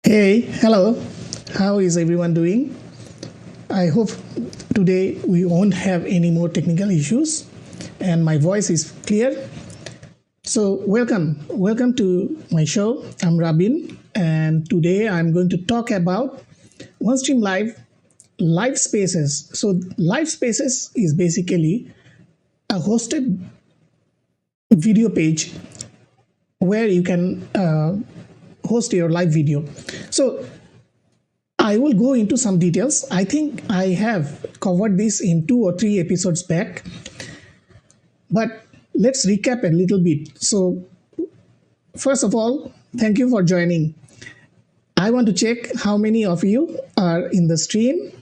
Hey, hello. How is everyone doing? I hope today we won't have any more technical issues and my voice is clear. So, welcome to my show. I'm Rabin, and today I'm going to talk about OneStream live spaces. So, live spaces is basically a hosted video page where you can host your live video. So, I will go into some details. I think I have covered this in 2 or 3 episodes back, but let's recap a little bit. So, first of all, thank you for joining. I want to check how many of you are in the stream.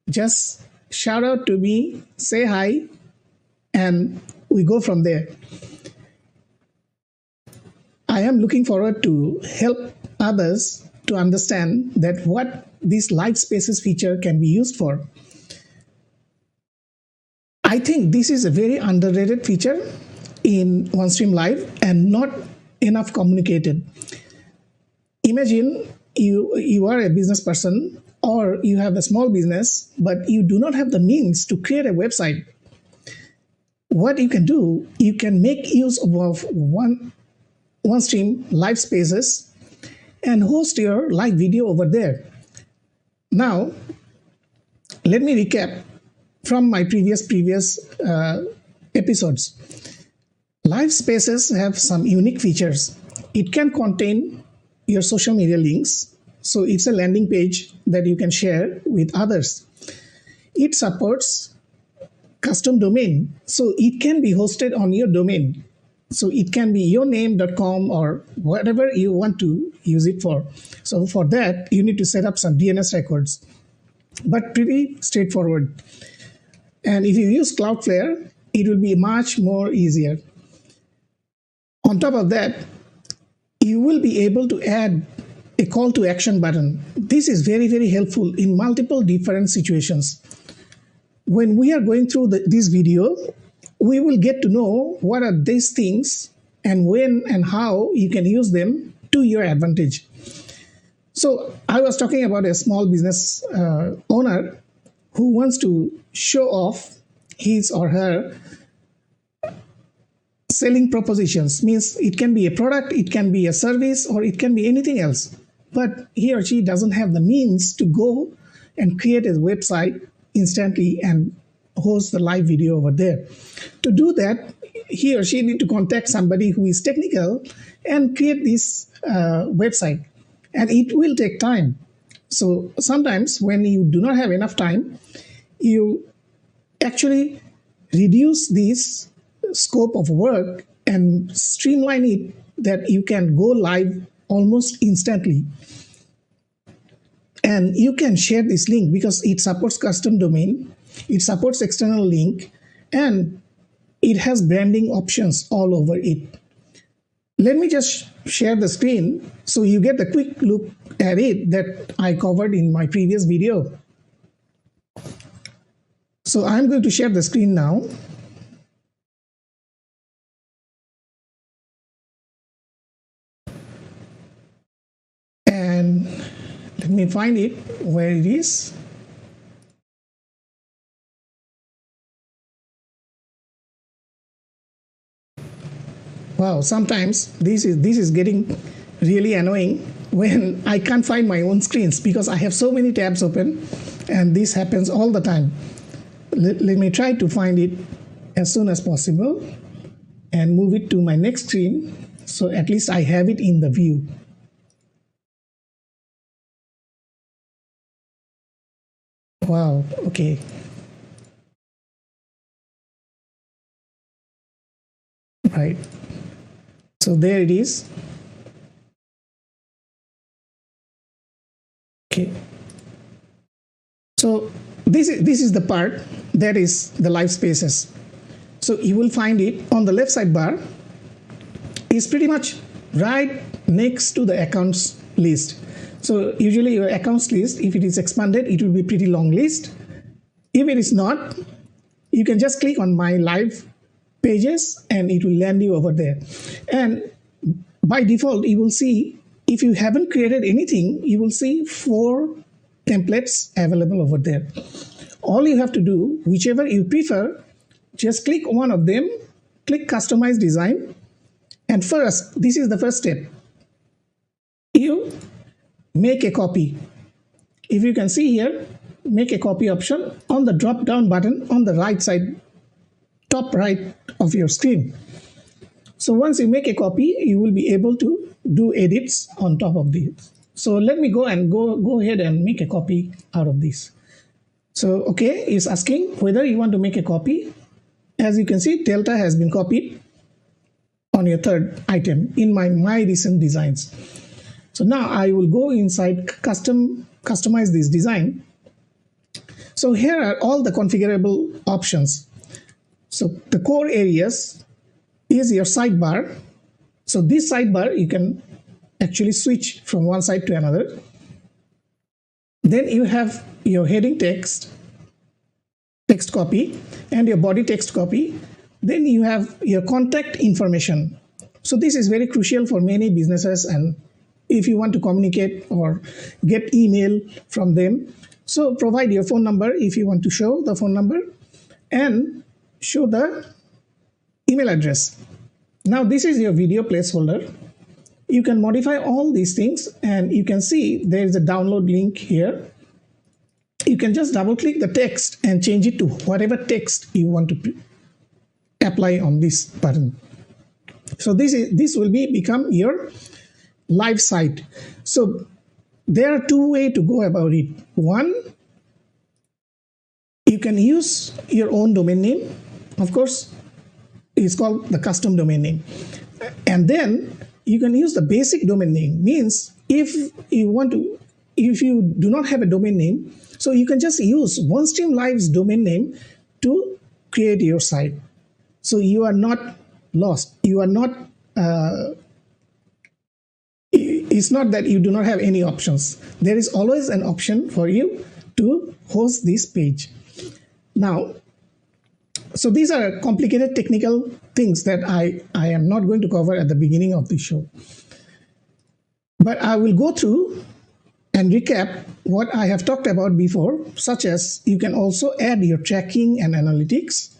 Just shout out to me, say hi, and we go from there. I am looking forward to help others to understand that what this live spaces feature can be used for. I think this is a very underrated feature in OneStream Live and not enough communicated. Imagine you are a business person or you have a small business, but you do not have the means to create a website. What you can do, you can make use of OneStream live spaces and host your live video over there. Now, let me recap from my previous episodes. Live spaces have some unique features. It can contain your social media links, so it's a landing page that you can share with others. It supports custom domain, so it can be hosted on your domain. So it can be yourname.com or whatever you want to use it for. So for that, you need to set up some DNS records, but pretty straightforward. And if you use Cloudflare, it will be much more easier. On top of that, you will be able to add a call to action button. This is very, very helpful in multiple different situations. When we are going through this video, we will get to know what are these things and when and how you can use them to your advantage. So I was talking about a small business owner who wants to show off his or her selling propositions. Means it can be a product, it can be a service, or it can be anything else. But he or she doesn't have the means to go and create a website instantly and host the live video over there. To do that, he or she need to contact somebody who is technical and create this website, and it will take time. So sometimes when you do not have enough time, you actually reduce this scope of work and streamline it that you can go live almost instantly. And you can share this link because it supports custom domain, it supports external link, and it has branding options all over it. Let me just share the screen so you get a quick look at it that I covered in my previous video. So I'm going to share the screen now. And let me find it where it is. Wow, sometimes this is getting really annoying when I can't find my own screens because I have so many tabs open, and this happens all the time. Let me try to find it as soon as possible and move it to my next screen so at least I have it in the view. Wow, okay. Right. So there it is. Okay. So this is the part that is the live spaces. So you will find it on the left sidebar. Is pretty much right next to the accounts list. So usually your accounts list, if it is expanded, it will be pretty long list. If it is not, you can just click on my live pages and it will land you over there. And by default, you will see if you haven't created anything, you will see 4 templates available over there. All you have to do, whichever you prefer, just click one of them, click customize design, and first, this is the first step. You make a copy. If you can see here, make a copy option on the drop down button on the right side, top right of your screen. So once you make a copy, you will be able to do edits on top of this. So let me go ahead and make a copy out of this. So okay, it's asking whether you want to make a copy. As you can see, Delta has been copied on your third item in my recent designs. So now I will go inside customize this design. So here are all the configurable options. So the core areas is your sidebar. So this sidebar you can actually switch from one side to another. Then you have your heading text copy, and your body text copy. Then you have your contact information. So this is very crucial for many businesses, and if you want to communicate or get email from them, so provide your phone number if you want to show the phone number, and show the email address. Now this is your video placeholder. You can modify all these things, and you can see there is a download link here. You can just double click the text and change it to whatever text you want to apply on this button. So this will become your live site. So there are 2 ways to go about it. One, you can use your own domain name. Of course, it's called the custom domain name. And then you can use the basic domain name. Means if you do not have a domain name, so you can just use OneStream Live's domain name to create your site. So you are not lost. You are not, it's not that you do not have any options. There is always an option for you to host this page. Now, so these are complicated technical things that I am not going to cover at the beginning of the show. But I will go through and recap what I have talked about before, such as you can also add your tracking and analytics.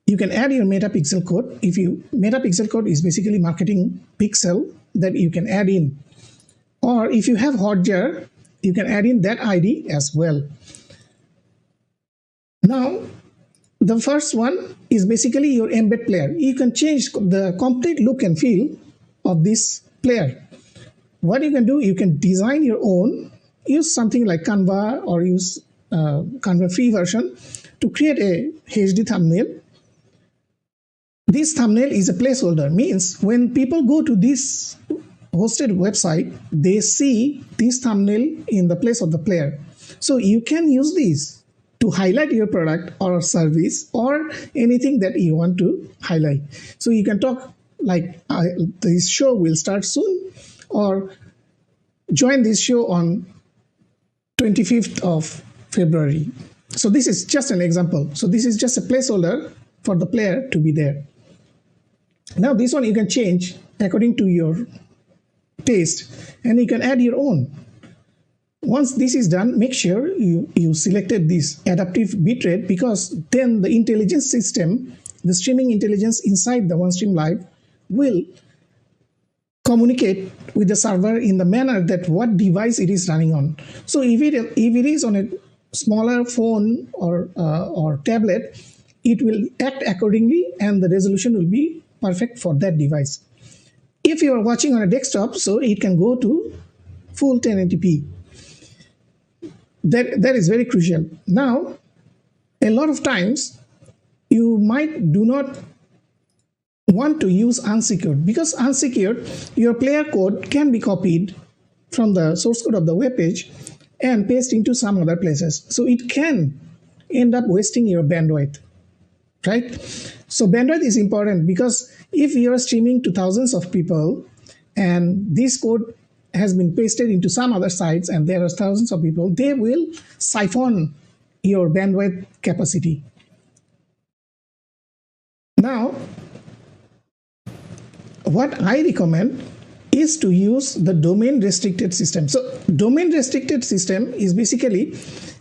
You can add your metapixel code. Metapixel code is basically marketing pixel that you can add in. Or if you have Hotjar, you can add in that ID as well. Now, the first one is basically your embed player. You can change the complete look and feel of this player. What you can do, you can design your own, use something like Canva or use Canva free version to create a HD thumbnail. This thumbnail is a placeholder, means when people go to this hosted website, they see this thumbnail in the place of the player. So you can use this to highlight your product or service or anything that you want to highlight. So you can talk like this show will start soon, or join this show on 25th of February. So this is just an example. So this is just a placeholder for the player to be there. Now this one you can change according to your taste, and you can add your own. Once this is done, make sure you selected this adaptive bitrate, because then the intelligence system, the streaming intelligence inside the OneStream Live will communicate with the server in the manner that what device it is running on. So if it is on a smaller phone or tablet, it will act accordingly and the resolution will be perfect for that device. If you are watching on a desktop, so it can go to full 1080p. That is very crucial. Now, a lot of times you might do not want to use unsecured, because unsecured, your player code can be copied from the source code of the web page and paste into some other places. So it can end up wasting your bandwidth, right? So bandwidth is important, because if you are streaming to thousands of people and this code has been pasted into some other sites and there are thousands of people, they will siphon your bandwidth capacity. Now, what I recommend is to use the domain restricted system. So domain restricted system is basically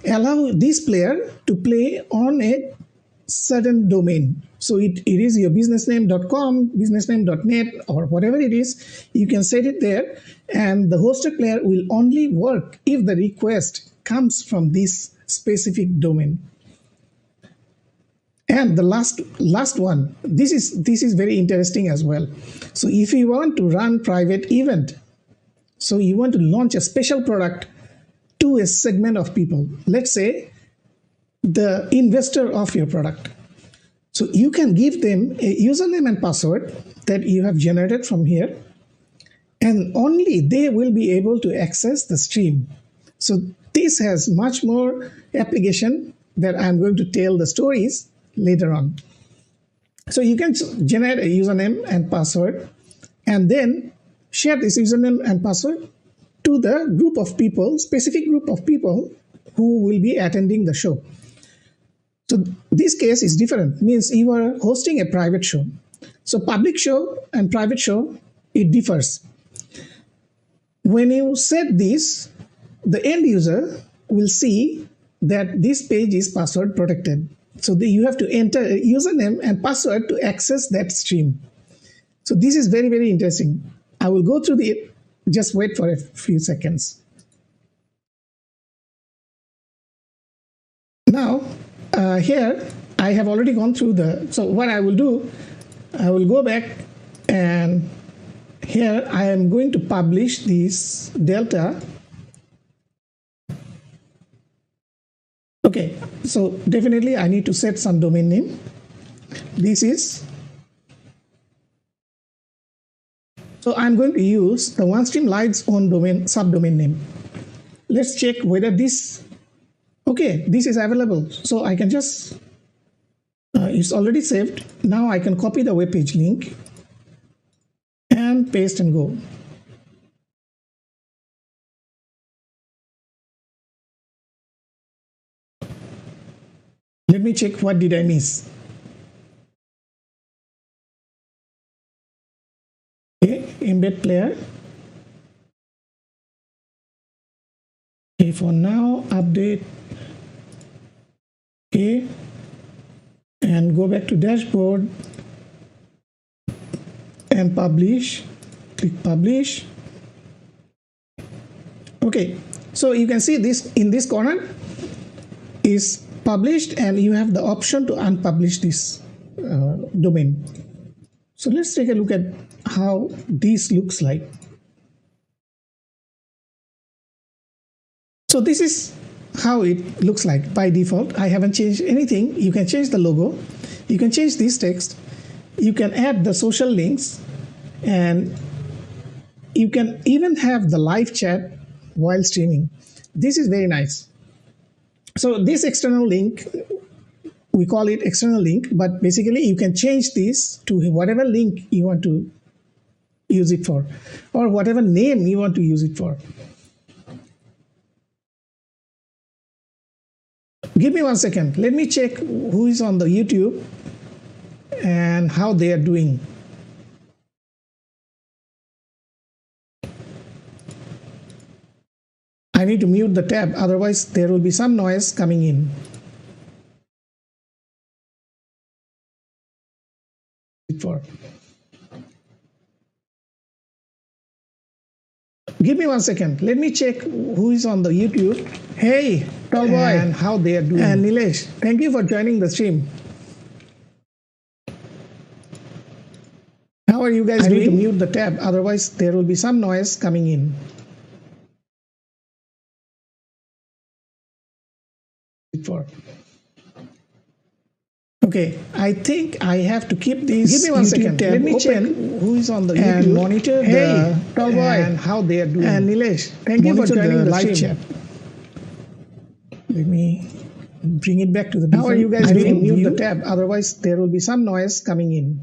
allow this player to play on a certain domain. So it is your businessname.com, businessname.net, or whatever it is, you can set it there, and the hosted player will only work if the request comes from this specific domain. And the last one, this is very interesting as well. So if you want to run private event, so you want to launch a special product to a segment of people, let's say the investor of your product. So you can give them a username and password that you have generated from here, and only they will be able to access the stream. So this has much more application that I'm going to tell the stories later on. So you can generate a username and password and then share this username and password to the group of people, specific group of people who will be attending the show. So this case is different, means you are hosting a private show. So public show and private show, it differs. When you set this, the end user will see that this page is password protected. So you have to enter a username and password to access that stream. So this is very, very interesting. I will go through it. Just wait for a few seconds. Now, here I have already gone through so what I will do, I will go back, and here I am going to publish this delta. Okay, so definitely I need to set some domain name. This is, so I'm going to use the OneStream Live's own domain, subdomain name. Let's check whether this, okay, this is available. So I can just, it's already saved. Now I can copy the web page link and paste and go. Let me check what did I miss. Okay, embed player. Okay, for now, update. Okay, and go back to dashboard and publish. Click publish. Okay, so you can see this in this corner is published, and you have the option to unpublish this domain. So let's take a look at how this looks like. So this is how it looks like by default. I haven't changed anything. You can change the logo, you can change this text, you can add the social links, and you can even have the live chat while streaming. This is very nice. So this external link, we call it external link, but basically you can change this to whatever link you want to use it for, or whatever name you want to use it for. Give me 1 second. Let me check who is on the YouTube and how they are doing. I need to mute the tab, otherwise there will be some noise coming in. Give me 1 second. Let me check who is on the YouTube. Hey, tall boy, and how they are doing. And Nilesh, thank you for joining the stream. How are you guys doing? I need to mute the tab, otherwise there will be some noise coming in. Okay, I think I have to keep this. Give me 1 second. Let me check who is on the YouTube and monitor the tall boy and how they are doing. And Nilesh, thank you for joining the live chat. Let me bring it back to the. How are you guys doing? Mute the tab, otherwise there will be some noise coming in.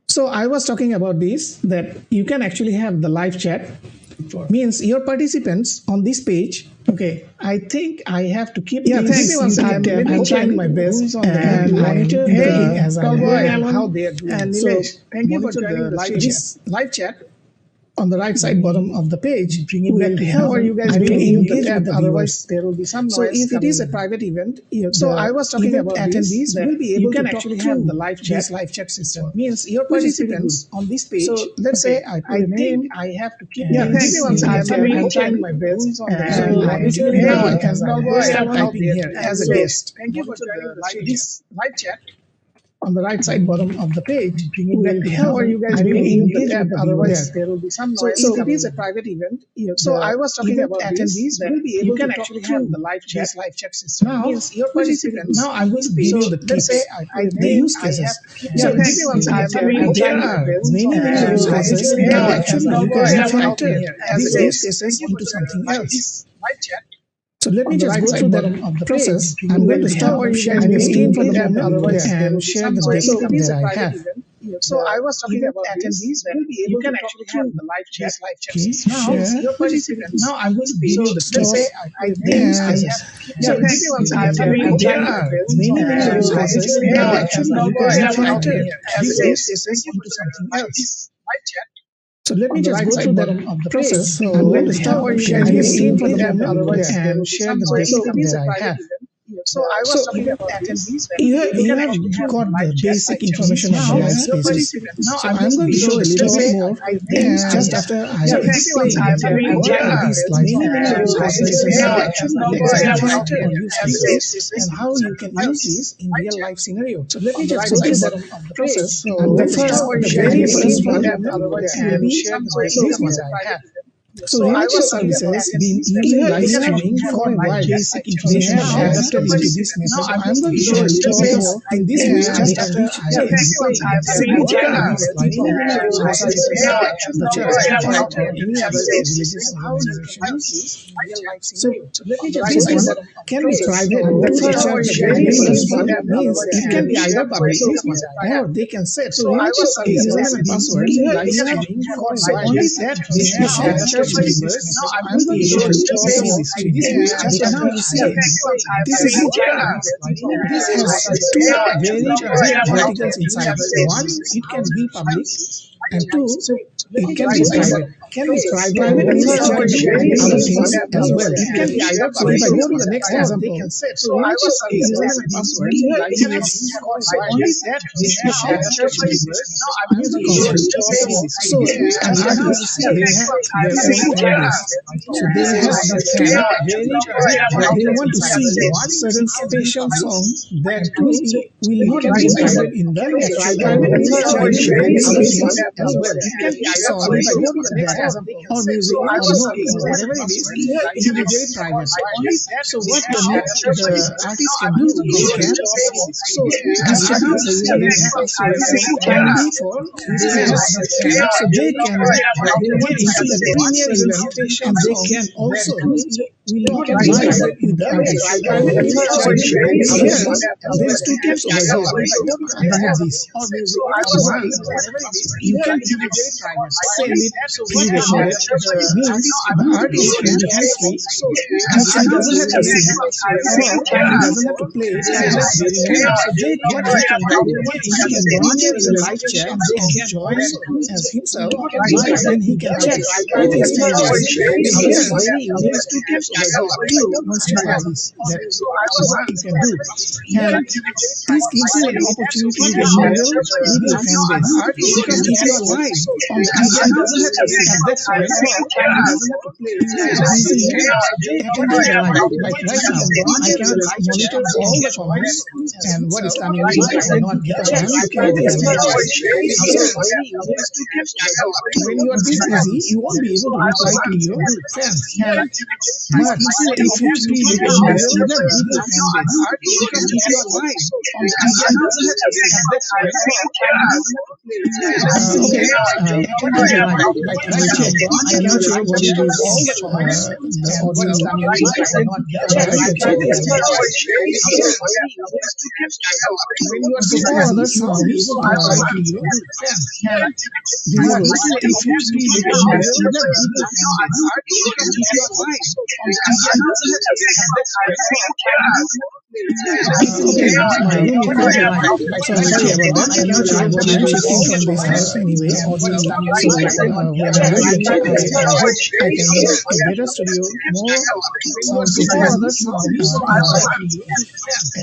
So I was talking about this, that you can actually have the live chat. Means your participants on this page. Okay, I think I have to keep. Yeah, thanks. I'm trying my best and monitor as how they are doing. And Nilesh, thank you for joining this live chat. on the right side bottom of the page will help you guys really engage with the viewers. There will be some noise. So if it is a private event, so I was talking about attendees will be able to actually have the live chat system. Means your participants on this page. So let's say I put a name. I have to keep. Yeah, thank you. I'm trying my best. So now I can start typing here as a guest. Thank you for joining this live chat. On the right side bottom of the page will help you guys really engage with the otherwise there will be some noise. So if it is a private event, so I was talking about attendees will be able to actually have the live chat system. Now your participants. Now I'm going to give you the tips. The use cases. So there are many use cases. Now actually you can factor these use cases into something else. So let me just go through that process. I'm going to stop sharing the screen for the moment and share the data that I have. So I was talking about attendees will be able to actually have the live chat. Now your participants. Now I'm going to give you the tips. So there are many use cases. Now actually you can factor these use cases into something else. So let me just go through that process. So I'm going to stop sharing the screen for the moment and share the data that I have. So I was talking about attendees. You have got the basic information of the live spaces. So I'm going to show a little bit more things just after I explain what are these live spaces, the exact factor on use cases, and how you can use these in real life scenario. So let me just go through that process. So the very first one and share the basics that I have. So religious services been using live streaming for a while. Basic information adapted into this method. So I'm going to show a little bit more in this way just after I explain significant the church or any other religious organizations in real life. So let me just say this can be private. The very first one means it can be either public or they can set. So religious username and password live streaming for a while. Only that they have church members. Now I'm going to show this. This is just now you see this is this has two very big verticals inside. One, it can be public, and two, it can be private. Private means you can do other things as well. It can be either public. If I go to the next example, so I was username and password. Only that they have church members. Now I'm going to consider. So an artist, they have their own fan base. So they have the fan but they want to see what certain special song that will not be included in the actual private very other things as well. It can be song or music or note or whatever it is. It will be very private. So what the artist can do, they can distribute the username and password only for fans. So they can get into the premier event and they can also will not live with the artist. So here, there's two tips over here underneath this. One, you can keep it very private. Send it pre-recorded. Means the artist can hands-free and he doesn't have to sing or he doesn't have to play it very well. So what he can do, he can monitor the live chat and join as himself live and he can chat with his fans. Here, there's two tips over here. OneStream IDs. That's what you can do. And this gives you an opportunity to mingle with your fan base. Because if you are live on the event, doesn't have to at that time, he doesn't have to play. He's busy attending the live. Like right now, I cannot monitor all the comments and what is coming in or not because I'm looking at the event. When you are this busy, you won't be able to reply to your fans. But if you treat it as mingle them with your fan base, because if you are live on the event, doesn't have to at that time, like right now, I cannot share what it is all the comments, the audio is coming in or not because I have to check the so all other sounds are to your fans. But if you treat it as mingle them with your fan base, because if you are live on the event, doesn't have to at that time, Okay, my room is feedback, so I'm sorry about that. I'm not sure what I'm shifting from this house anyway. So when I go in, I hope I can make a better studio, more soundproofing,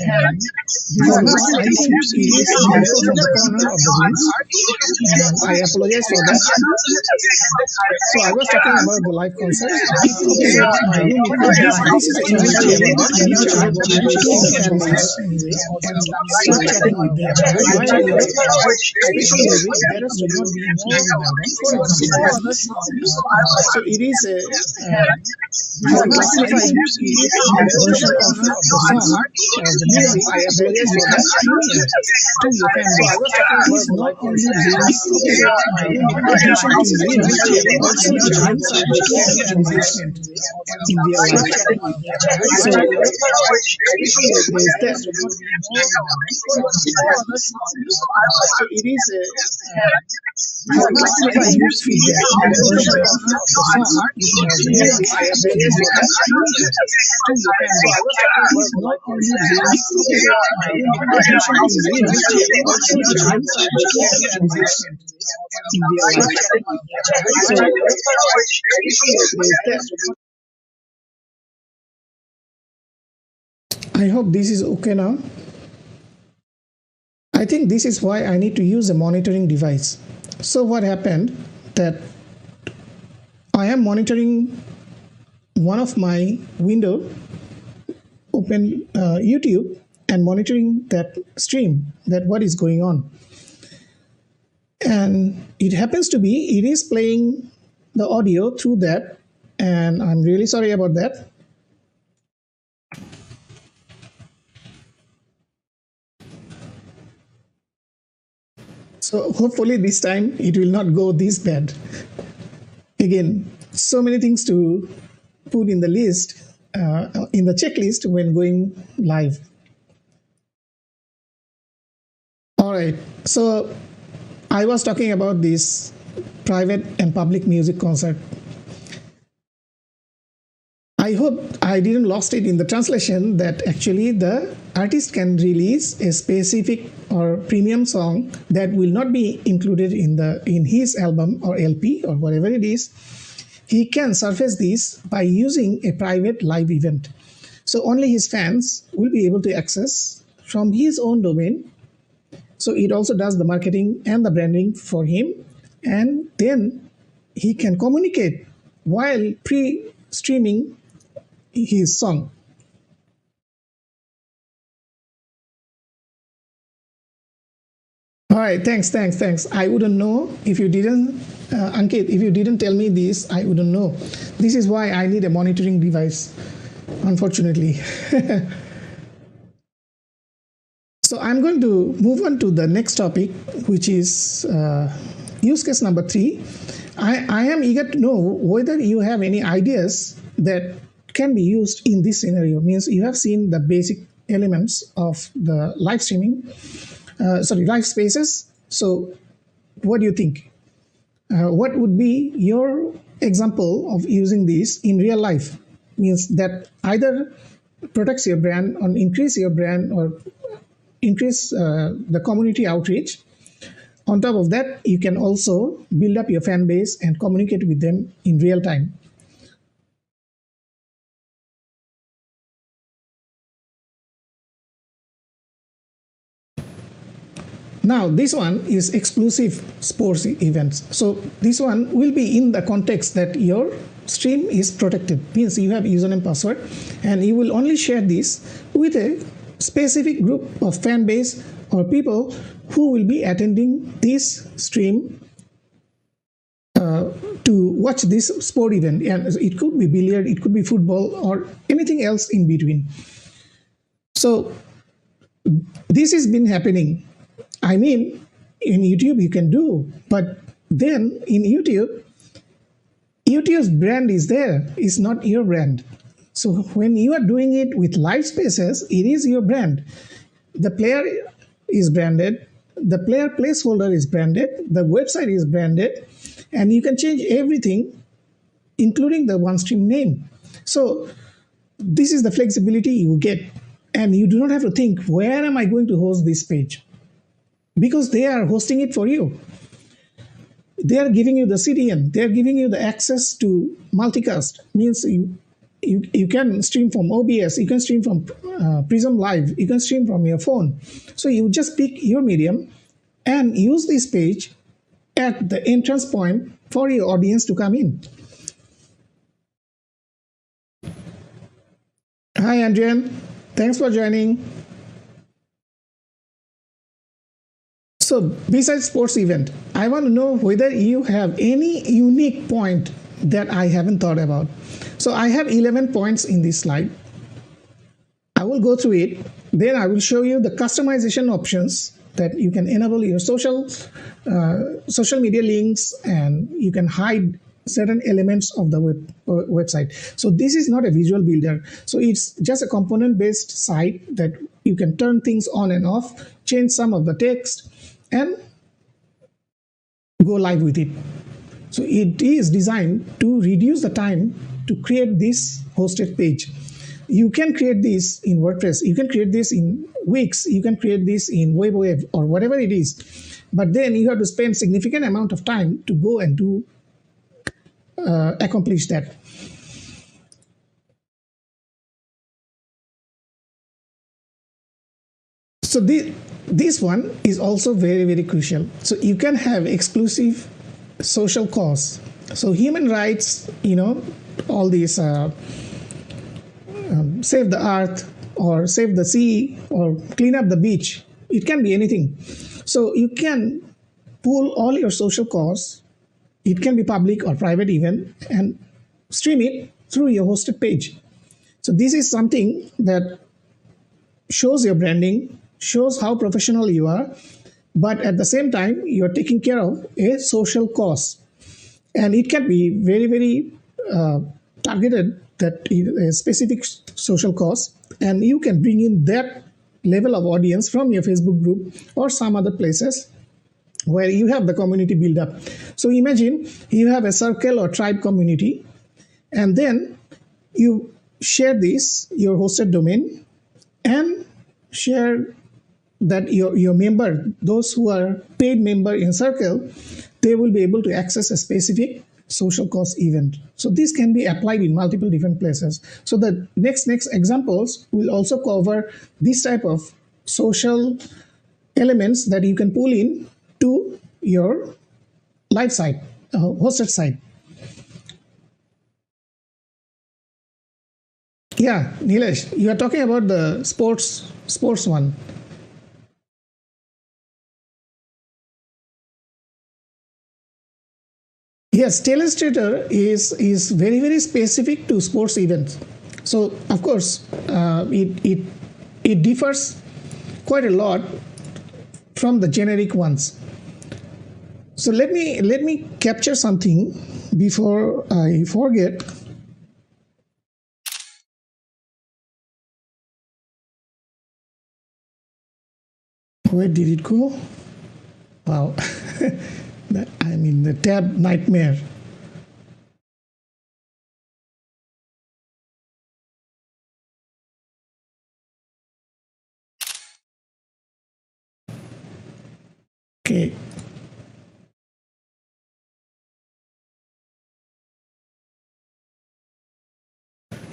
and before now, I think it is the echo from the corner of the room, and I apologize for that. So I was talking about the live concerts. So my room is this is an inventory about that. I hope I'm shifting the fan base anyway and start chatting with them. While your special music, there should not be more album, for example. So it is a I will classify version of the song or the music. I apologize for that. Premiere to your fan base. This not only brings attention to you, but also brings support and engagement in real life. So there's that. So it is a I will classify feedback version of the song or the music. I apologize for that. Premiere to your fan base. This not only brings attention to you, but also brings support and engagement in real life. So there's that. I hope this is okay now. I think this is why I need to use a monitoring device. So what happened that I am monitoring one of my window, open YouTube, and monitoring that stream, that what is going on. And it happens to be, it is playing the audio through that, and I'm really sorry about that. So hopefully this time it will not go this bad. Again, so many things to put in the list, in the checklist when going live. All right, so I was talking about this private and public music concert. I hope I didn't lost it in the translation that actually the artist can release a specific or premium song that will not be included in his album or LP or whatever it is. He can surface this by using a private live event. So only his fans will be able to access from his own domain. So it also does the marketing and the branding for him. And then he can communicate while pre-streaming his song. All right, thanks. I wouldn't know if you didn't, Ankit, if you didn't tell me this, I wouldn't know. This is why I need a monitoring device, unfortunately. So I'm going to move on to the next topic, which is use case number 3. I am eager to know whether you have any ideas that can be used in this scenario. Means you have seen the basic elements of the live streaming, live spaces. So what do you think? What would be your example of using this in real life? Means that either protects your brand or increase your brand or increase the community outreach. On top of that, you can also build up your fan base and communicate with them in real time. Now, this one is exclusive sports events. So this one will be in the context that your stream is protected. Means you have username, password, and you will only share this with a specific group of fan base or people who will be attending this stream to watch this sport event. And it could be billiard, it could be football, or anything else in between. So this has been happening. I mean, in YouTube you can do, but then in YouTube's brand is there, it's not your brand. So when you are doing it with live spaces, it is your brand. The player is branded, the player placeholder is branded, the website is branded, and you can change everything, including the OneStream name. So this is the flexibility you get. And you do not have to think, where am I going to host this page? Because they are hosting it for you. They are giving you the CDN. They are giving you the access to multicast. Means you can stream from OBS. You can stream from Prism Live. You can stream from your phone. So you just pick your medium and use this page at the entrance point for your audience to come in. Hi, Andrian. Thanks for joining. So besides sports event, I want to know whether you have any unique point that I haven't thought about. So I have 11 points in this slide. I will go through it. Then I will show you the customization options that you can enable your social media links, and you can hide certain elements of the website. So this is not a visual builder. So it's just a component-based site that you can turn things on and off, change some of the text, and go live with it. So it is designed to reduce the time to create this hosted page. You can create this in WordPress. You can create this in Wix. You can create this in WebWave or whatever it is. But then you have to spend significant amount of time to go and do accomplish that. So this one is also very, very crucial. So you can have exclusive social cause. So human rights, all these save the earth or save the sea or clean up the beach. It can be anything. So you can pull all your social cause. It can be public or private even, and stream it through your hosted page. So this is something that shows your branding, shows how professional you are, but at the same time, you're taking care of a social cause. And it can be very, very targeted, that a specific social cause, and you can bring in that level of audience from your Facebook group or some other places where you have the community build up. So imagine you have a circle or tribe community, and then you share this, your hosted domain, and share that your member, those who are paid member in circle, they will be able to access a specific social cause event. So this can be applied in multiple different places. So the next examples will also cover this type of social elements that you can pull in to your live site, hosted site. Yeah, Nilesh, you are talking about the sports one. Yes, Illustrator is very, very specific to sports events. So of course, it differs quite a lot from the generic ones. So let me capture something before I forget. Where did it go? Wow. I'm in the tab nightmare. Okay.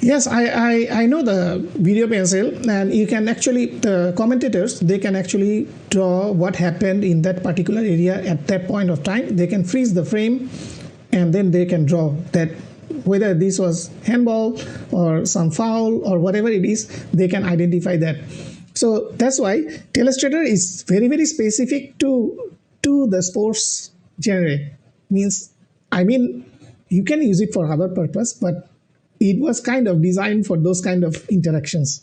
Yes, I know the video pencil, and you can actually, the commentators, they can actually draw what happened in that particular area at that point of time. They can freeze the frame, and then they can draw that whether this was handball or some foul or whatever it is, they can identify that. So that's why Illustrator is very, very specific to the sports genre. I mean, you can use it for other purpose, but it was kind of designed for those kind of interactions.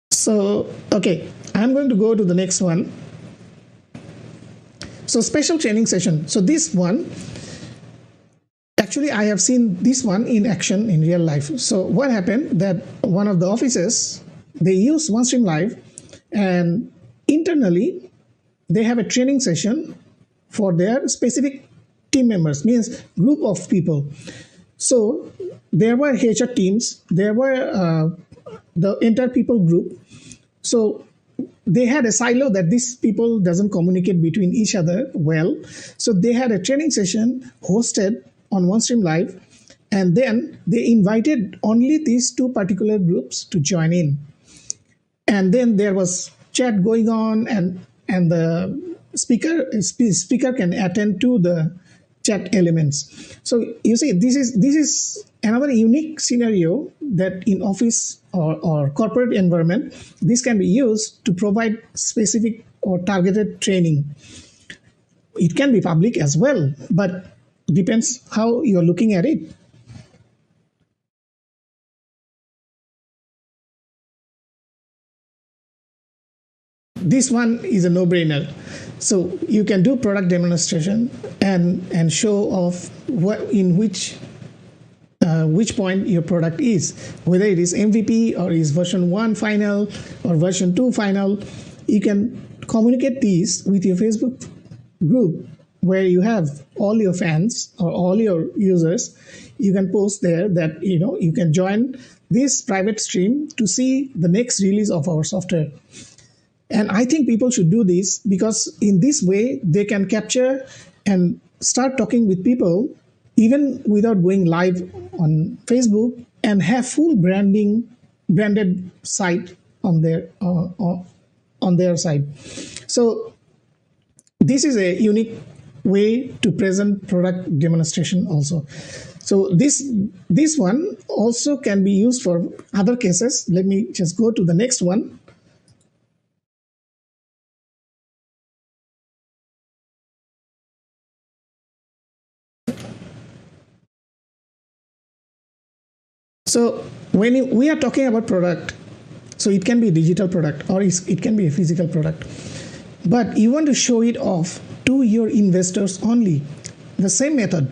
So, okay, I'm going to go to the next one. So special training session. So this one, actually I have seen this one in action in real life. So what happened that one of the offices, they use OneStream Live, and internally they have a training session for their specific team members, means group of people. So there were HR teams, there were the entire people group. So they had a silo that these people doesn't communicate between each other well. So they had a training session hosted on OneStream Live, and then they invited only these two particular groups to join in. And then there was chat going on, and the speaker can attend to the chat elements. So you see, this is another unique scenario that in office or corporate environment, this can be used to provide specific or targeted training. It can be public as well, but depends how you're looking at it. This one is a no-brainer. So you can do product demonstration and show off what in which point your product is, whether it is MVP or is version 1 final or version 2 final. You can communicate these with your Facebook group where you have all your fans or all your users. You can post there that you can join this private stream to see the next release of our software. And I think people should do this because in this way they can capture and start talking with people even without going live on Facebook, and have full branded site on their side. So this is a unique way to present product demonstration also. So this one also can be used for other cases. Let me just go to the next one. So when we are talking about product, so it can be a digital product or it can be a physical product, but you want to show it off to your investors only. The same method,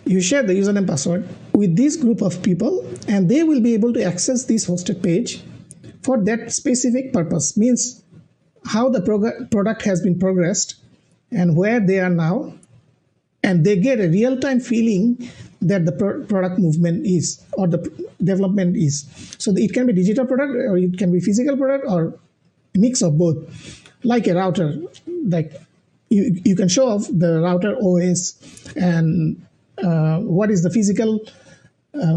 you share the username password with this group of people, and they will be able to access this hosted page for that specific purpose. Means how the product has been progressed and where they are now, and they get a real-time feeling that the product movement is or the development is. So it can be digital product or it can be physical product or a mix of both. Like a router, like you can show off the router OS and what is the physical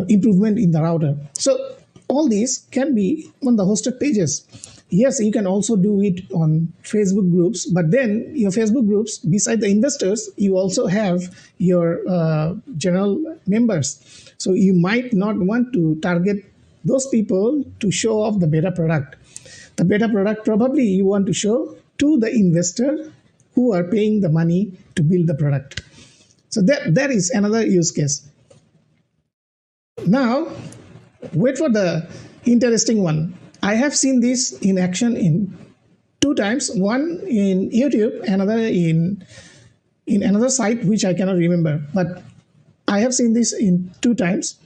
improvement in the router. So all these can be on the hosted pages. Yes, you can also do it on Facebook groups, but then your Facebook groups, beside the investors, you also have your general members. So you might not want to target those people to show off the beta product. The beta product probably you want to show to the investor who are paying the money to build the product. So that is another use case. Now, wait for the interesting one. I have seen this in action in two times. One in YouTube, another in another site which I cannot remember. But I have seen this in two times.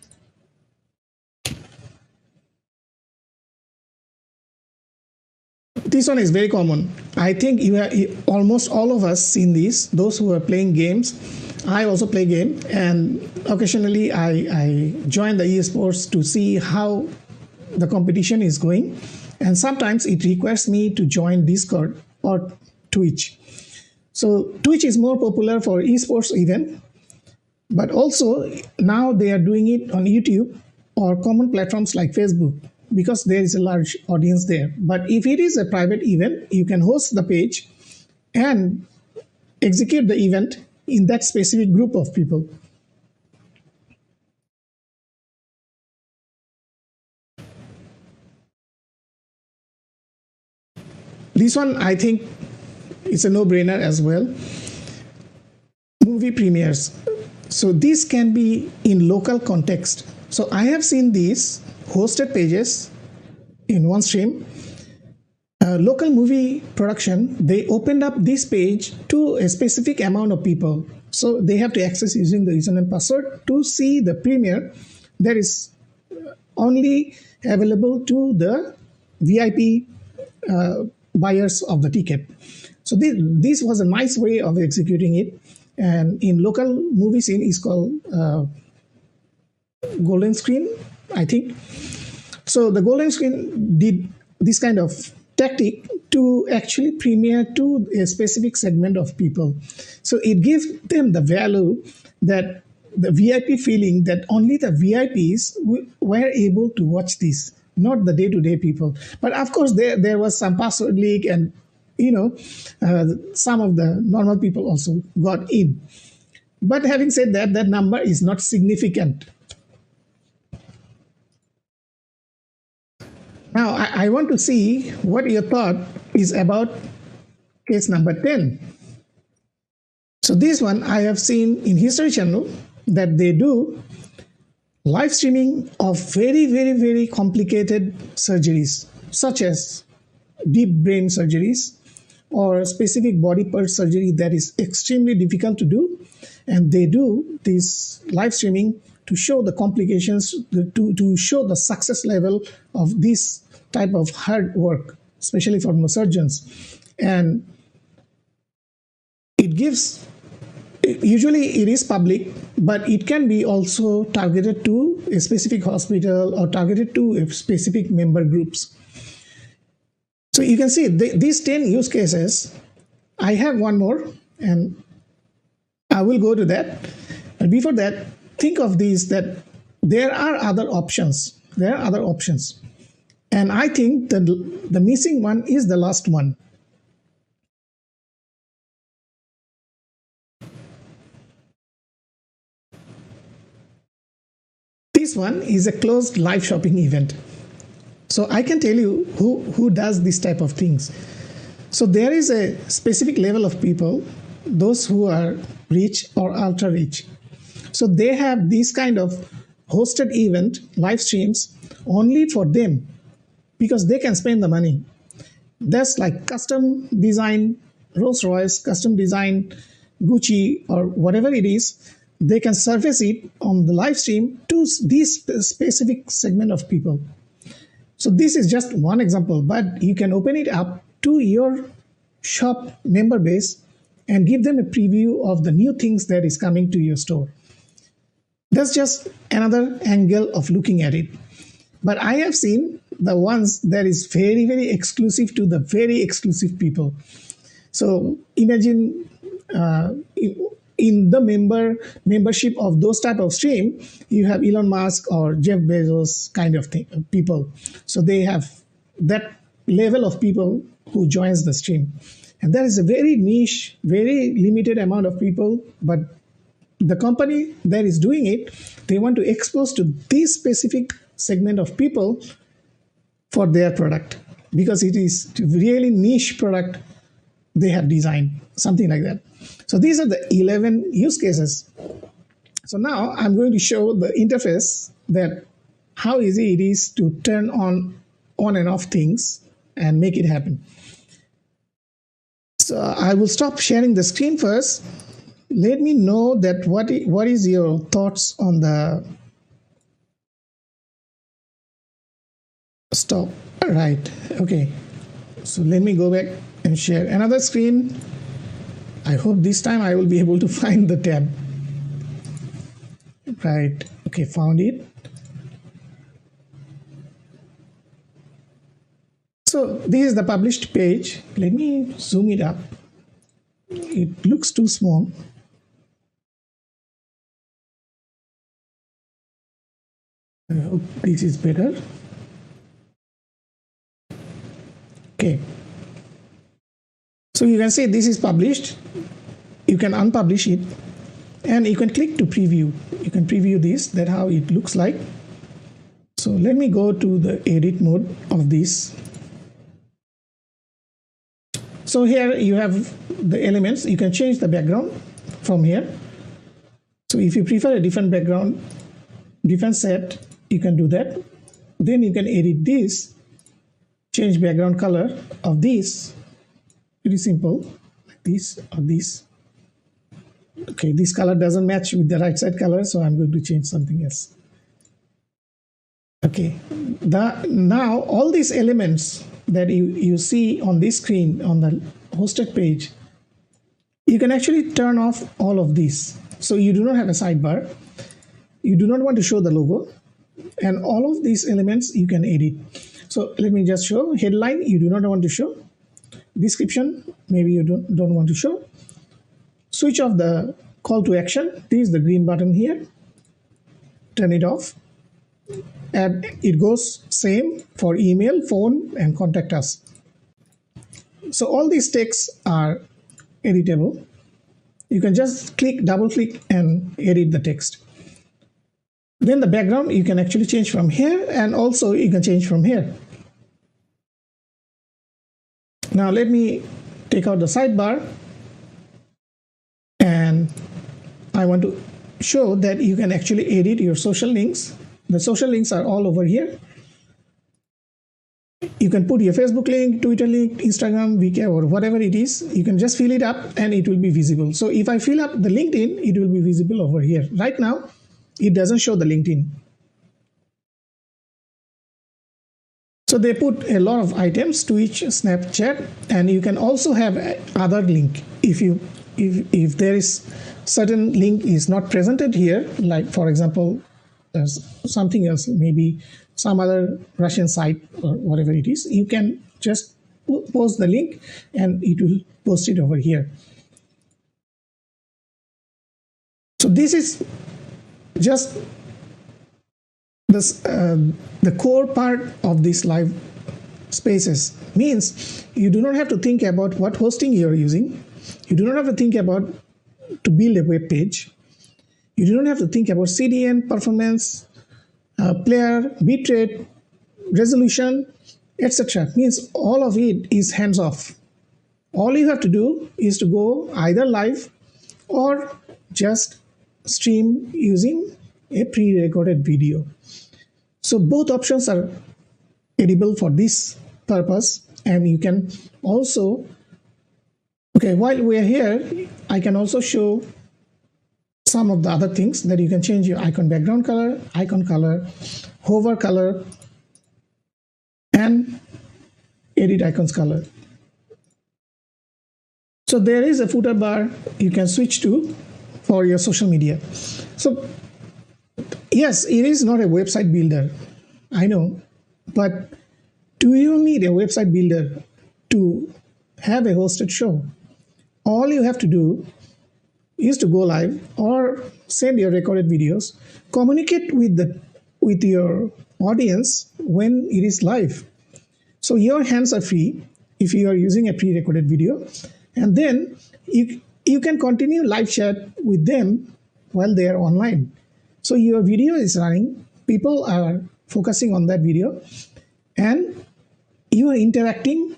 This one is very common. I think almost all of us seen this. Those who are playing games. I also play game, and occasionally I join the esports to see how the competition is going, and sometimes it requires me to join Discord or Twitch. So Twitch is more popular for esports event, but also now they are doing it on YouTube or common platforms like Facebook because there is a large audience there. But if it is a private event, you can host the page and execute the event in that specific group of people. This one, I think, is a no-brainer as well. Movie premieres. So this can be in local context. So I have seen these hosted pages in OneStream. Local movie production, they opened up this page to a specific amount of people. So they have to access using the username password to see the premiere that is only available to the VIP buyers of the ticket. So this was a nice way of executing it. And in local movie scene is called golden screen, I think. So the golden screen did this kind of tactic to actually premiere to a specific segment of people. So it gives them the value that the VIP feeling that only the VIPs were able to watch this, not the day-to-day people. But of course, there was some password leak, and some of the normal people also got in. But having said that, that number is not significant. Now, I want to see what your thought is about case number 10. So this one I have seen in History Channel that they do live streaming of very, very, very complicated surgeries, such as deep brain surgeries or specific body part surgery that is extremely difficult to do. And they do this live streaming to show the complications, to show the success level of this type of hard work, especially for surgeons. And it gives, usually it is public, but it can be also targeted to a specific hospital or targeted to specific member groups. So you can see these 10 use cases. I have one more, and I will go to that. But before that, think of these, that there are other options. There are other options. And I think that the missing one is the last one. This one is a closed live shopping event. So I can tell you who does this type of things. So there is a specific level of people, those who are rich or ultra rich. So they have this kind of hosted event, live streams, only for them, because they can spend the money. That's like custom design Rolls Royce, custom design Gucci, or whatever it is. They can surface it on the live stream to this specific segment of people. So this is just one example, but you can open it up to your shop member base and give them a preview of the new things that is coming to your store. That's just another angle of looking at it. But I have seen the ones that is very, very exclusive to the very exclusive people. So imagine in the membership of those type of stream, you have Elon Musk or Jeff Bezos kind of people. So they have that level of people who joins the stream. And that is a very niche, very limited amount of people, but the company that is doing it, they want to expose to this specific segment of people for their product, because it is really niche product they have designed, something like that. So these are the 11 use cases. So now I'm going to show the interface, that how easy it is to turn on and off things and make it happen. So I will stop sharing the screen first. Let me know that what is your thoughts on the stop. Right. Okay. So let me go back and share another screen. I hope this time I will be able to find the tab. Right. Okay, found it. So this is the published page. Let me zoom it up. It looks too small. I hope this is better. Okay. So you can see this is published. You can unpublish it, and you can click to preview. You can preview this, that's how it looks like. So let me go to the edit mode of this. So here you have the elements. You can change the background from here. So if you prefer a different background, different set, you can do that. Then you can edit this, change background color of this. Pretty simple, like this or this. Okay, this color doesn't match with the right side color, so I'm going to change something else. Okay, now all these elements that you see on this screen on the hosted page, you can actually turn off all of these. So you do not have a sidebar. you do not want to show the logo, and all of these elements you can edit. So let me just show. Headline you do not want to show, description maybe you don't want to show, switch off the call to action. This is the green button here, turn it off, and it goes same for email, phone, and contact us. So all these texts are editable. You can just double click and edit the text. Then the background you can actually change from here, and also you can change from here. Now let me take out the sidebar, and I want to show that you can actually edit your social links. The social links are all over here. You can put your Facebook link, Twitter link, Instagram, VK, or whatever it is. You can just fill it up and it will be visible. So if I fill up the LinkedIn, it will be visible over here. Right now, it doesn't show the LinkedIn. So they put a lot of items, Twitch, Snapchat, and you can also have other link. If there is certain link is not presented here, like for example, something else, maybe some other Russian site or whatever it is, you can just post the link and it will post it over here. So this is just this, the core part of this live spaces. Means you do not have to think about what hosting you are using. You do not have to think about to build a web page. You do not have to think about CDN, performance, player, bitrate, resolution, etc. Means all of it is hands off. All you have to do is to go either live or just stream using a pre-recorded video. So both options are edible for this purpose, and you can also, okay, while we are here, I can also show some of the other things that you can change your icon background color, hover color, and edit icons color. So there is a footer bar you can switch to for your social media. So yes, it is not a website builder, I know, but do you need a website builder to have a hosted show? All you have to do is to go live or send your recorded videos, communicate with your audience when it is live. So your hands are free if you are using a pre-recorded video, and then you can continue live chat with them while they are online. So your video is running, people are focusing on that video, and you are interacting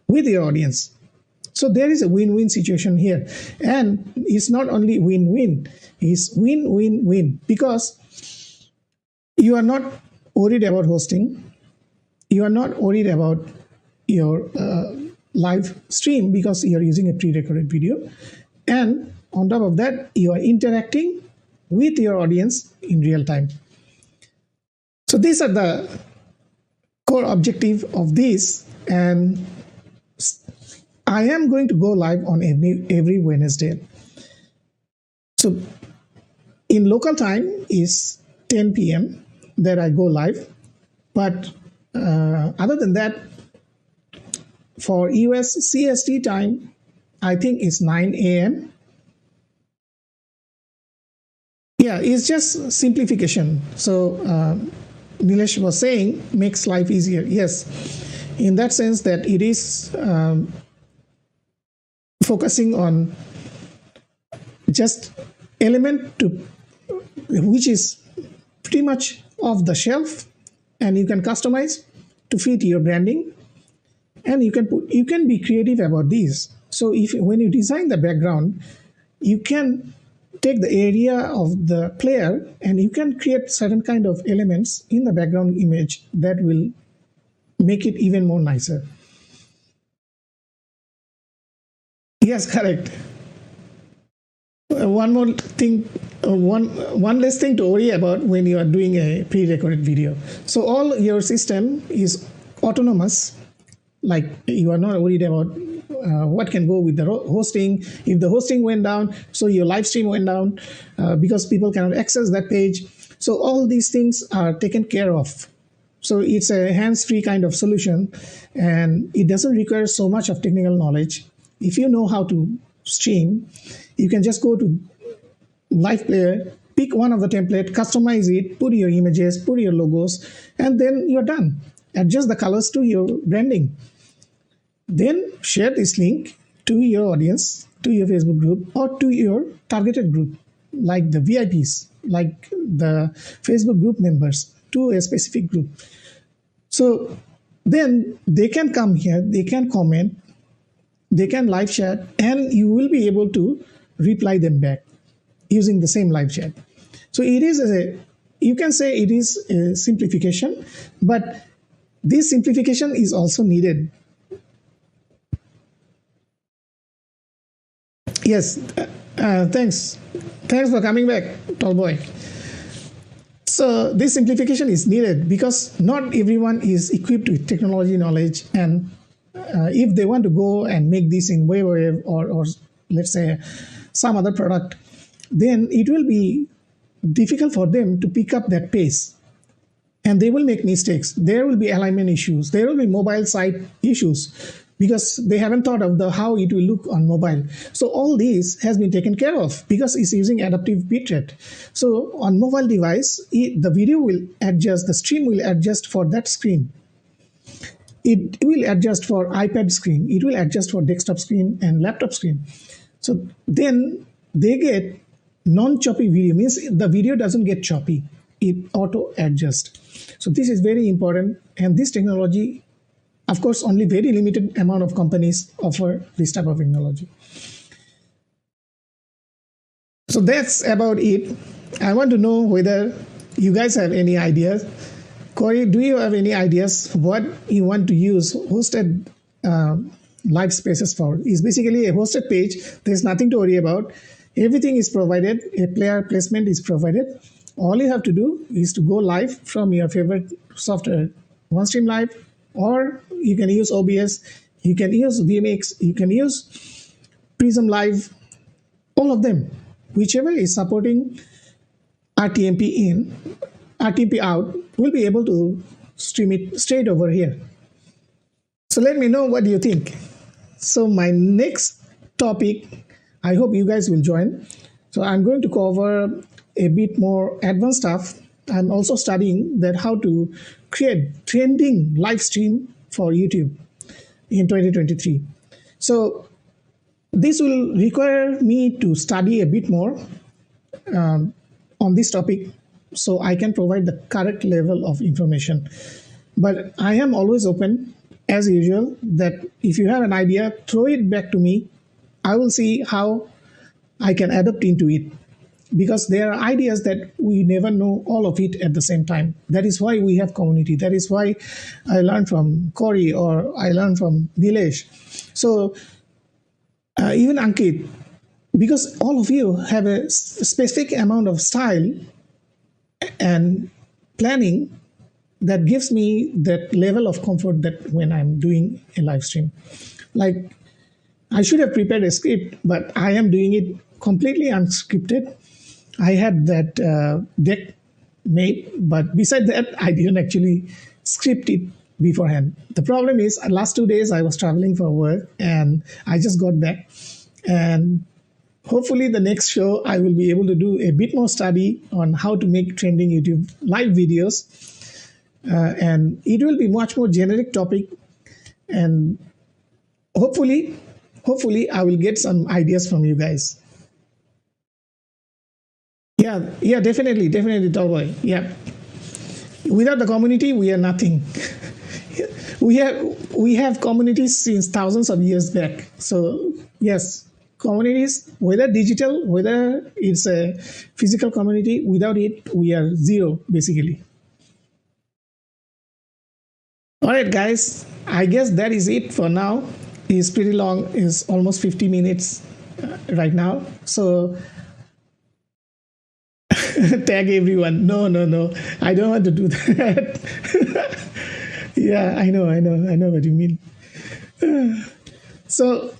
with your audience. So there is a win-win situation here. And it's not only win-win, it's win-win-win, because you are not worried about hosting. You are not worried about your live stream because you are using a pre-recorded video. And on top of that, you are interacting with your audience in real time. So these are the core objective of this. And I am going to go live on every Wednesday. So in local time is 10 p.m. that I go live. But other than that, for US CST time, I think it's 9 a.m. Yeah, it's just simplification. So Nilesh was saying, makes life easier. Yes, in that sense that it is focusing on just element which is pretty much off the shelf, and you can customize to fit your branding, and you can be creative about these. So when you design the background, you can take the area of the player and you can create certain kind of elements in the background image that will make it even more nicer. Yes, correct. One more thing, one less thing to worry about when you are doing a pre-recorded video. So all your system is autonomous, like you are not worried about what can go with the hosting. If the hosting went down, so your live stream went down because people cannot access that page. So all these things are taken care of. So it's a hands-free kind of solution, and it doesn't require so much of technical knowledge. If you know how to stream, you can just go to live player, pick one of the template, customize it, put your images, put your logos, and then you're done. Adjust the colors to your branding. Then share this link to your audience, to your Facebook group, or to your targeted group, like the VIPs, like the Facebook group members, to a specific group. So then they can come here, they can comment, they can live chat, and you will be able to reply them back using the same live chat. So it is you can say it is a simplification, but this simplification is also needed. Yes, thanks. Thanks for coming back, tall boy. So this simplification is needed because not everyone is equipped with technology knowledge, and if they want to go and make this in web or let's say some other product, then it will be difficult for them to pick up that pace, and they will make mistakes. There will be alignment issues. There will be mobile site issues because they haven't thought of how it will look on mobile. So all this has been taken care of because it's using adaptive bitrate. So on mobile device, the video will adjust, the stream will adjust for that screen. It will adjust for iPad screen. It will adjust for desktop screen and laptop screen. So then they get non-choppy video, means the video doesn't get choppy. It auto adjusts. So this is very important, and this technology, of course, only very limited amount of companies offer this type of technology. So that's about it. I want to know whether you guys have any ideas. Corey, do you have any ideas what you want to use hosted live spaces for? It's basically a hosted page. There's nothing to worry about. Everything is provided. A player placement is provided. All you have to do is to go live from your favorite software, OneStream Live, or you can use OBS, you can use VMix, you can use Prism Live, all of them, whichever is supporting RTMP in, RTMP out, will be able to stream it straight over here. So let me know what you think. So my next topic, I hope you guys will join. So I'm going to cover a bit more advanced stuff. I'm also studying that how to create trending live stream for YouTube in 2023. So this will require me to study a bit more on this topic so I can provide the correct level of information. But I am always open, as usual, that if you have an idea, throw it back to me. I will see how I can adapt into it. Because there are ideas that we never know all of it at the same time. That is why we have community. That is why I learned from Corey or I learned from Nilesh. So even Ankit, because all of you have a specific amount of style and planning that gives me that level of comfort that when I'm doing a live stream. Like I should have prepared a script, but I am doing it completely unscripted. I had that deck made, but beside that, I didn't actually script it beforehand. The problem is, last 2 days I was traveling for work, and I just got back. And hopefully, the next show I will be able to do a bit more study on how to make trending YouTube live videos, and it will be much more generic topic. And hopefully, I will get some ideas from you guys. Yeah, definitely, Tallboy. Yeah, without the community, we are nothing. we have communities since thousands of years back. So yes, communities, whether digital, whether it's a physical community, without it, we are zero basically. All right, guys. I guess that is it for now. It's pretty long. It's almost 50 minutes right now. So. Tag everyone. No. I don't want to do that. Yeah, I know what you mean. So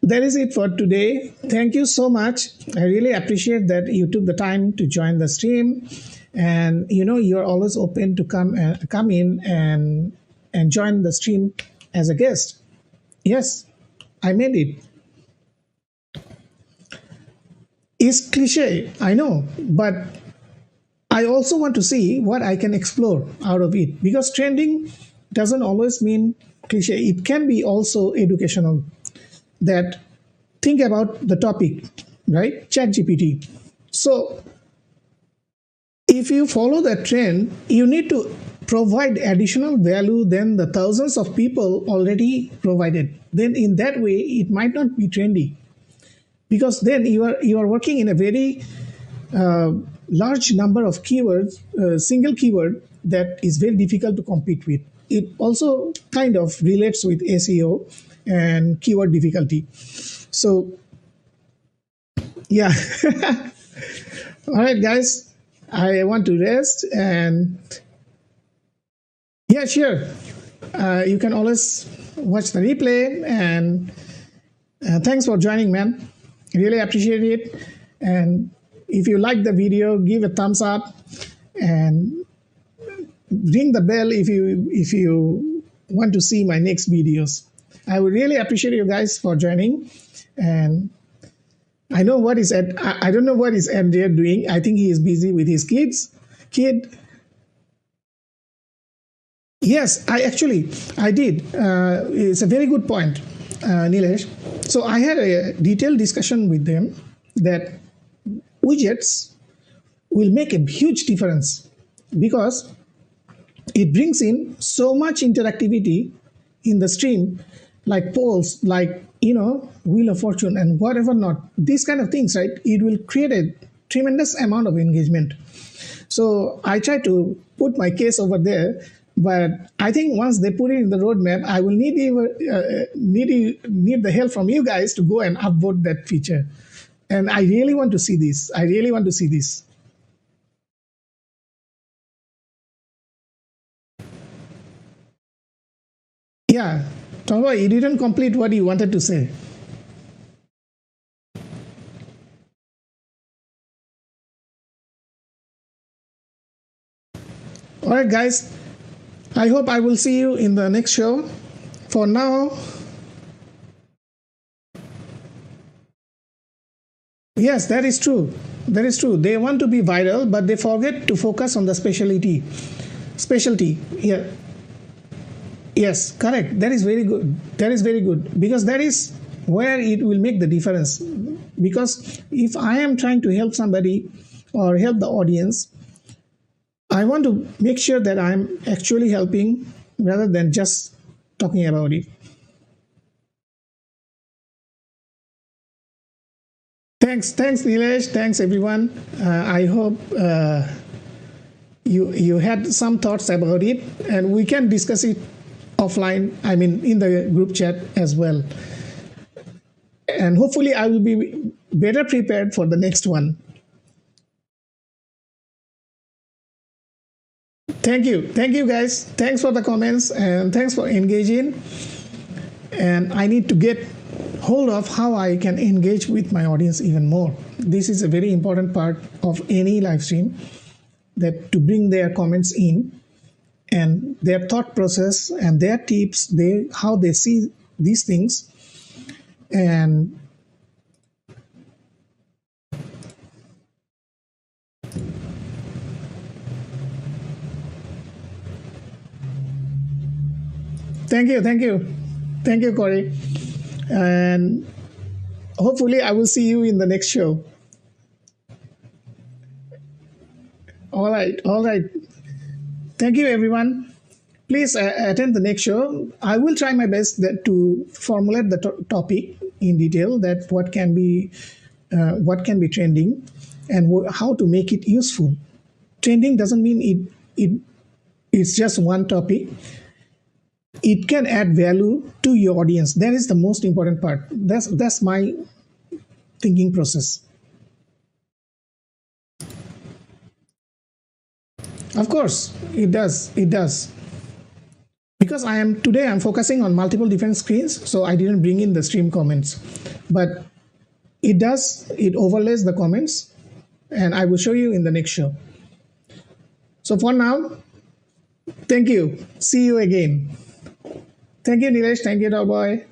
that is it for today. Thank you so much. I really appreciate that you took the time to join the stream, and you're always open to come in and join the stream as a guest. Yes, I made it. It's cliche, I know, but I also want to see what I can explore out of it, because trending doesn't always mean cliche. It can be also educational. That think about the topic, right? ChatGPT. So if you follow that trend, you need to provide additional value than the thousands of people already provided. Then in that way, it might not be trendy, because then you are working in a very uh, large number of keywords, single keyword that is very difficult to compete with. It also kind of relates with SEO and keyword difficulty. So yeah. All right, guys. I want to rest, and yeah, sure. You can always watch the replay, and thanks for joining, man. Really appreciate it. And if you like the video, give a thumbs up and ring the bell if you want to see my next videos. I would really appreciate you guys for joining. And I know what is Ed. I don't know what is Andrea doing. I think he is busy with his kid. Yes, I did. It's a very good point, Nilesh. So I had a detailed discussion with them that widgets will make a huge difference, because it brings in so much interactivity in the stream, like polls, like Wheel of Fortune and whatever not. These kind of things, right? It will create a tremendous amount of engagement. So I try to put my case over there, but I think once they put it in the roadmap, I will need the help from you guys to go and upvote that feature. And I really want to see this. I really want to see this. Yeah, Tova, you didn't complete what you wanted to say. All right, guys. I hope I will see you in the next show. For now, yes, that is true. That is true. They want to be viral, but they forget to focus on the specialty. Specialty. Yeah. Yes, correct. That is very good. That is very good, because that is where it will make the difference. Because if I am trying to help somebody or help the audience, I want to make sure that I'm actually helping rather than just talking about it. Thanks, Nilesh. Thanks, everyone. I hope you had some thoughts about it, and we can discuss it offline. I mean, in the group chat as well. And hopefully, I will be better prepared for the next one. Thank you, guys. Thanks for the comments, and thanks for engaging. And I need to get hold of how I can engage with my audience even more. This is a very important part of any live stream, that to bring their comments in and their thought process and their tips, how they see these things. And thank you, Corey. And hopefully I will see you in the next show. All right. Thank you, everyone. Please attend the next show. I will try my best to formulate the topic in detail, that what can be trending, and how to make it useful. Trending doesn't mean it's just one topic. It can add value to your audience. That is the most important part. That's my thinking process. Of course, it does. It does. because today I'm focusing on multiple different screens, so I didn't bring in the stream comments, but it overlays the comments, and I will show you in the next show. So for now, thank you. See you again. Thank you, Nilesh. Thank you, Dalboy.